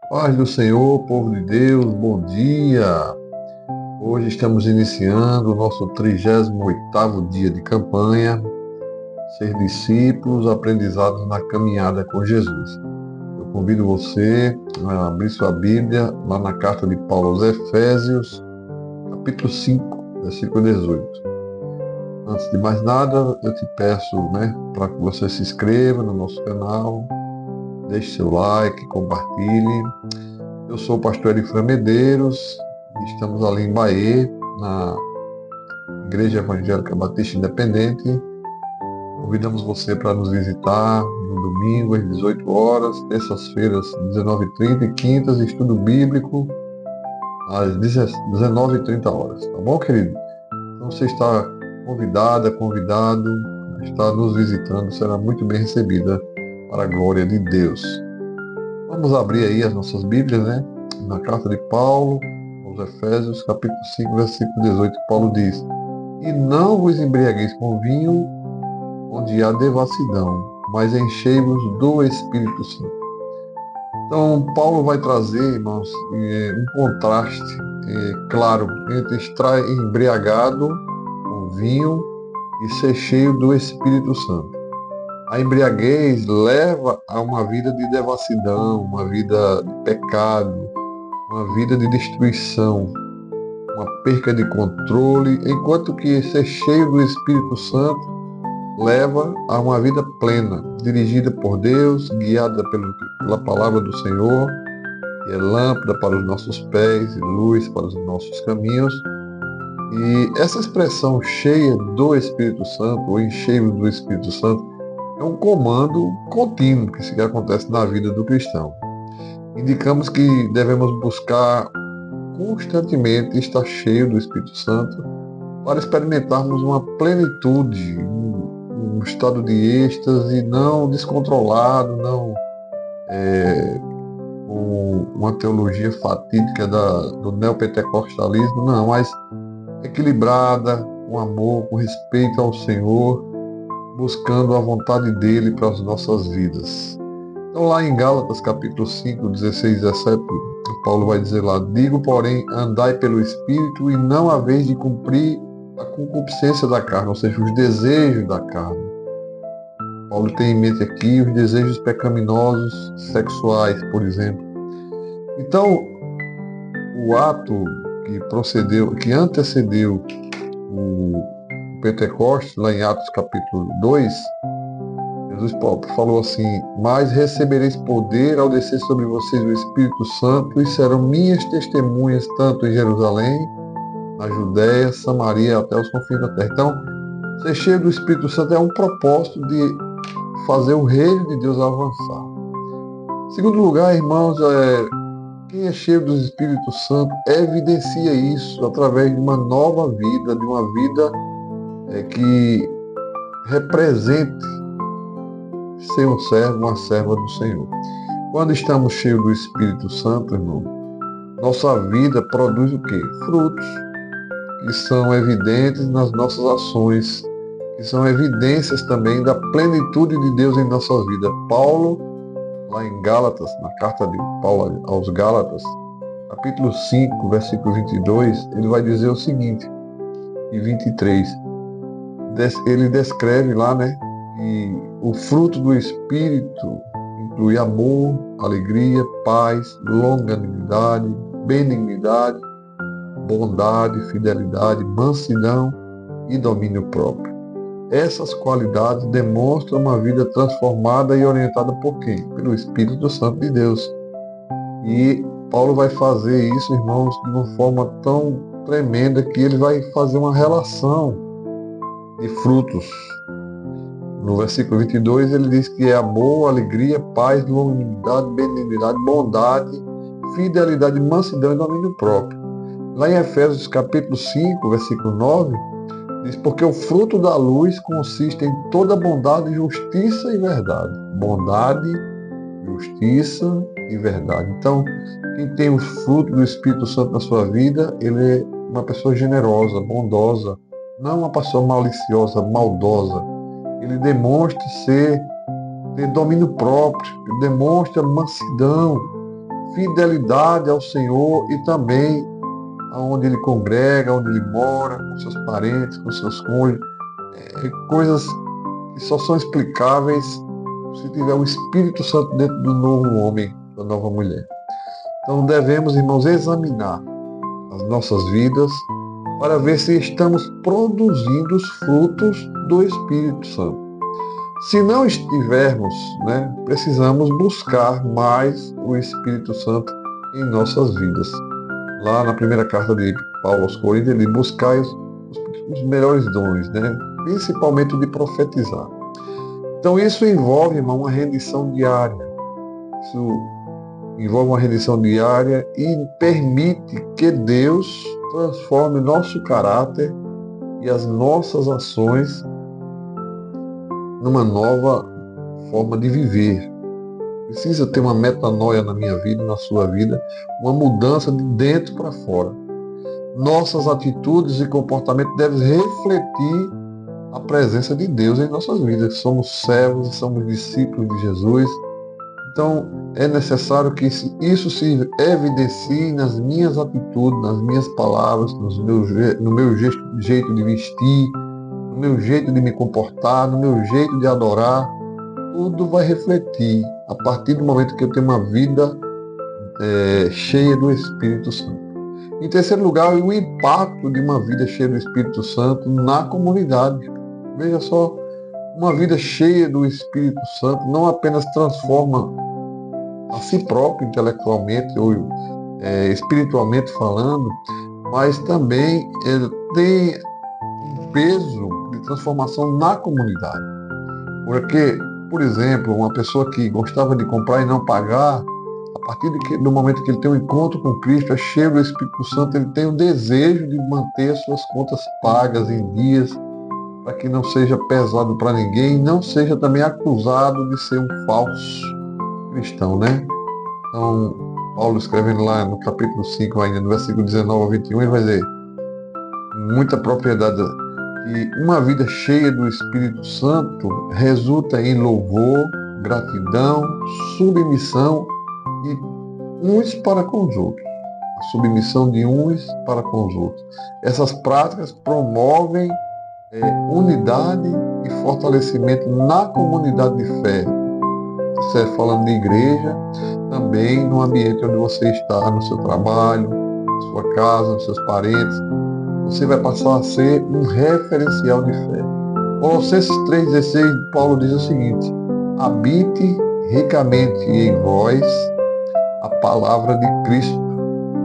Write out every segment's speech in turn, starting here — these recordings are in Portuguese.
Paz do Senhor, povo de Deus, bom dia! Hoje estamos iniciando o nosso 38º dia de campanha, Ser Discípulos, Aprendizados na Caminhada com Jesus. Eu convido você a abrir sua Bíblia lá na carta de Paulo aos Efésios, capítulo 5, versículo 18. Antes de mais nada, eu te peço, para que você se inscreva no nosso canal, deixe seu like, compartilhe. Eu sou o pastor Elifran Medeiros, estamos ali em Bahia, na Igreja Evangélica Batista Independente. Convidamos você para nos visitar no domingo às 18 horas, terças-feiras 19h30 e quintas, estudo bíblico às 19h30 horas. Tá bom, querido? Então você está convidado, está nos visitando, será muito bem recebida para a glória de Deus. Vamos abrir aí as nossas Bíblias, na carta de Paulo aos Efésios, capítulo 5, versículo 18, Paulo diz: E não vos embriagueis com vinho, onde há devassidão, mas enchei-vos do Espírito Santo. Então, Paulo vai trazer, irmãos, um contraste, claro, entre estar embriagado com vinho e ser cheio do Espírito Santo. A embriaguez leva a uma vida de devassidão, uma vida de pecado, uma vida de destruição, uma perca de controle, enquanto que ser cheio do Espírito Santo leva a uma vida plena, dirigida por Deus, guiada pela palavra do Senhor, que é lâmpada para os nossos pés e luz para os nossos caminhos. E essa expressão cheia do Espírito Santo, ou encheios do Espírito Santo, é um comando contínuo que acontece na vida do cristão. Indicamos que devemos buscar constantemente estar cheio do Espírito Santo para experimentarmos uma plenitude, um estado de êxtase não descontrolado, não com uma teologia fatídica do neopentecostalismo, não, mas equilibrada, com amor, com respeito ao Senhor, buscando a vontade dele para as nossas vidas. Então lá em Gálatas capítulo 5, 16 e 17, Paulo vai dizer lá: Digo, porém, andai pelo Espírito e não haveis de cumprir a concupiscência da carne, ou seja, os desejos da carne. Paulo tem em mente aqui os desejos pecaminosos sexuais, por exemplo. Então, o ato que antecedeu o Pentecostes, lá em Atos capítulo 2, Jesus falou assim: Mas recebereis poder ao descer sobre vocês o Espírito Santo e serão minhas testemunhas tanto em Jerusalém, na Judéia, Samaria, até os confins da terra. Então, ser cheio do Espírito Santo é um propósito de fazer o reino de Deus avançar. Em segundo lugar, irmãos, quem é cheio do Espírito Santo evidencia isso através de uma nova vida, de uma vida que represente ser um servo, uma serva do Senhor. Quando estamos cheios do Espírito Santo, irmão, nossa vida produz o quê? Frutos que são evidentes nas nossas ações, que são evidências também da plenitude de Deus em nossa vida. Paulo, lá em Gálatas, na carta de Paulo aos Gálatas, capítulo 5, versículo 22, ele vai dizer o seguinte, e 23, ele descreve lá, que o fruto do Espírito inclui amor, alegria, paz, longanimidade, benignidade, bondade, fidelidade, mansidão e domínio próprio. Essas qualidades demonstram uma vida transformada e orientada por quem? Pelo Espírito Santo de Deus. E Paulo vai fazer isso, irmãos, de uma forma tão tremenda que ele vai fazer uma relação de frutos. No versículo 22 ele diz que é amor, alegria, paz, longanimidade, benignidade, bondade, fidelidade, mansidão e domínio próprio. Lá em Efésios capítulo 5, versículo 9, diz: Porque o fruto da luz consiste em toda bondade, justiça e verdade. Bondade, justiça e verdade. Então, quem tem o fruto do Espírito Santo na sua vida, ele é uma pessoa generosa, bondosa, não uma pessoa maliciosa, maldosa. Ele demonstra ter domínio próprio, ele demonstra mansidão, fidelidade ao Senhor e também aonde ele congrega, onde ele mora, com seus parentes, com seus cônjuges, coisas que só são explicáveis se tiver o Espírito Santo dentro do novo homem, da nova mulher. Então devemos, irmãos, examinar as nossas vidas para ver se estamos produzindo os frutos do Espírito Santo. Se não estivermos, precisamos buscar mais o Espírito Santo em nossas vidas. Lá na primeira carta de Paulo aos Coríntios, ele busca os melhores dons, principalmente o de profetizar. Então isso envolve, irmão, uma rendição diária. Isso envolve uma rendição diária e permite que Deus transforme nosso caráter e as nossas ações numa nova forma de viver. Precisa ter uma metanoia na minha vida, na sua vida, uma mudança de dentro para fora. Nossas atitudes e comportamentos devem refletir a presença de Deus em nossas vidas. Somos servos e somos discípulos de Jesus. Então, é necessário que isso se evidencie nas minhas atitudes, nas minhas palavras, no meu jeito de vestir, no meu jeito de me comportar, no meu jeito de adorar. Tudo vai refletir a partir do momento que eu tenho uma vida cheia do Espírito Santo. Em terceiro lugar, o impacto de uma vida cheia do Espírito Santo na comunidade. Veja só, uma vida cheia do Espírito Santo não apenas transforma a si próprio intelectualmente ou espiritualmente falando, mas também tem um peso de transformação na comunidade. Porque, por exemplo, uma pessoa que gostava de comprar e não pagar, a partir do momento que ele tem um encontro com Cristo, é cheio do Espírito Santo, ele tem o desejo de manter suas contas pagas em dias, para que não seja pesado para ninguém e não seja também acusado de ser um falso cristão, Então, Paulo escrevendo lá no capítulo 5, ainda no versículo 19 a 21, ele vai dizer, muita propriedade, que uma vida cheia do Espírito Santo resulta em louvor, gratidão, submissão e uns para com os outros. A submissão de uns para com os outros. Essas práticas promovem unidade e fortalecimento na comunidade de fé. Você falando de igreja, também no ambiente onde você está, no seu trabalho, na sua casa, nos seus parentes, você vai passar a ser um referencial de fé. Colossenses 3,16, Paulo diz o seguinte: habite ricamente em vós a palavra de Cristo,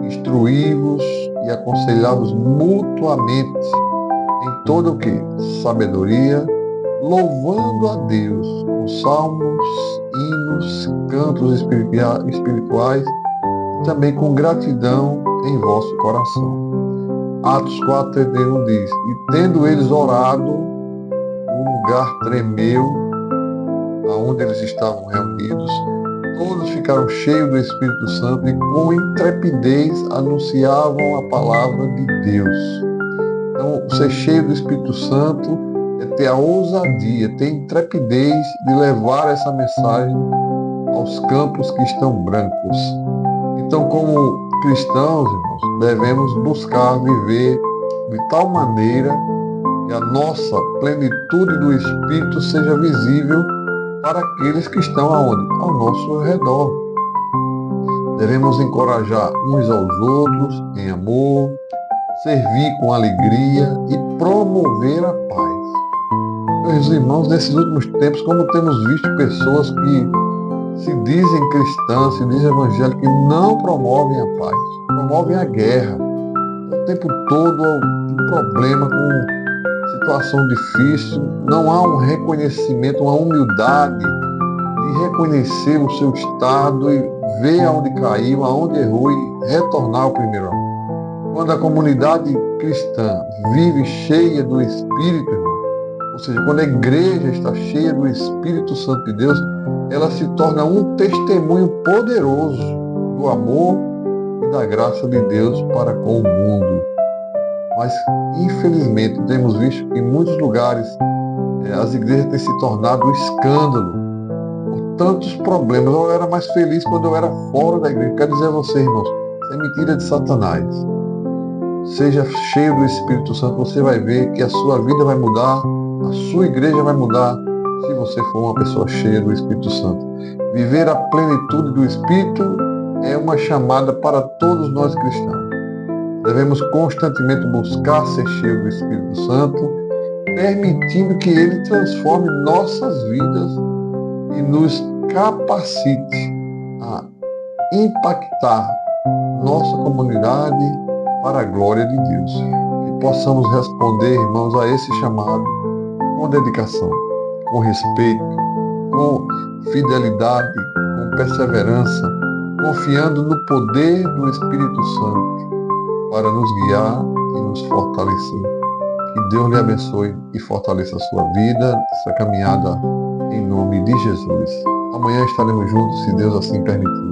instruí-vos e aconselhá-vos mutuamente em todo o que? Sabedoria, louvando a Deus com salmos, hinos, cantos espirituais e também com gratidão em vosso coração. Atos 4,31 diz, e tendo eles orado, o lugar tremeu, aonde eles estavam reunidos, todos ficaram cheios do Espírito Santo e com intrepidez anunciavam a palavra de Deus. Então, ser cheio do Espírito Santo é ter a ousadia, ter intrepidez de levar essa mensagem aos campos que estão brancos. Então, como cristãos, irmãos, devemos buscar viver de tal maneira que a nossa plenitude do Espírito seja visível para aqueles que estão aonde? Ao nosso redor. Devemos encorajar uns aos outros em amor, servir com alegria e promover a paz. Meus irmãos, nesses últimos tempos, como temos visto pessoas que se dizem cristãs, se dizem evangélicos, que não promovem a paz, promovem a guerra. O tempo todo um problema com situação difícil, não há um reconhecimento, uma humildade de reconhecer o seu estado e ver aonde caiu, aonde errou e retornar ao primeiro amor. Quando a comunidade cristã vive cheia do Espírito, irmão, ou seja, quando a igreja está cheia do Espírito Santo de Deus, ela se torna um testemunho poderoso do amor e da graça de Deus para com o mundo. Mas, infelizmente, temos visto que em muitos lugares as igrejas têm se tornado um escândalo por tantos problemas. Eu era mais feliz quando eu era fora da igreja. Quero dizer a você, irmãos, isso é mentira de Satanás. Seja cheio do Espírito Santo, você vai ver que a sua vida vai mudar, a sua igreja vai mudar, se você for uma pessoa cheia do Espírito Santo. Viver a plenitude do Espírito é uma chamada para todos nós cristãos. Devemos constantemente buscar ser cheio do Espírito Santo, permitindo que Ele transforme nossas vidas e nos capacite a impactar nossa comunidade para a glória de Deus. Que possamos responder, irmãos, a esse chamado com dedicação, com respeito, com fidelidade, com perseverança, confiando no poder do Espírito Santo para nos guiar e nos fortalecer. Que Deus lhe abençoe e fortaleça a sua vida, essa caminhada, em nome de Jesus. Amanhã estaremos juntos, se Deus assim permitir.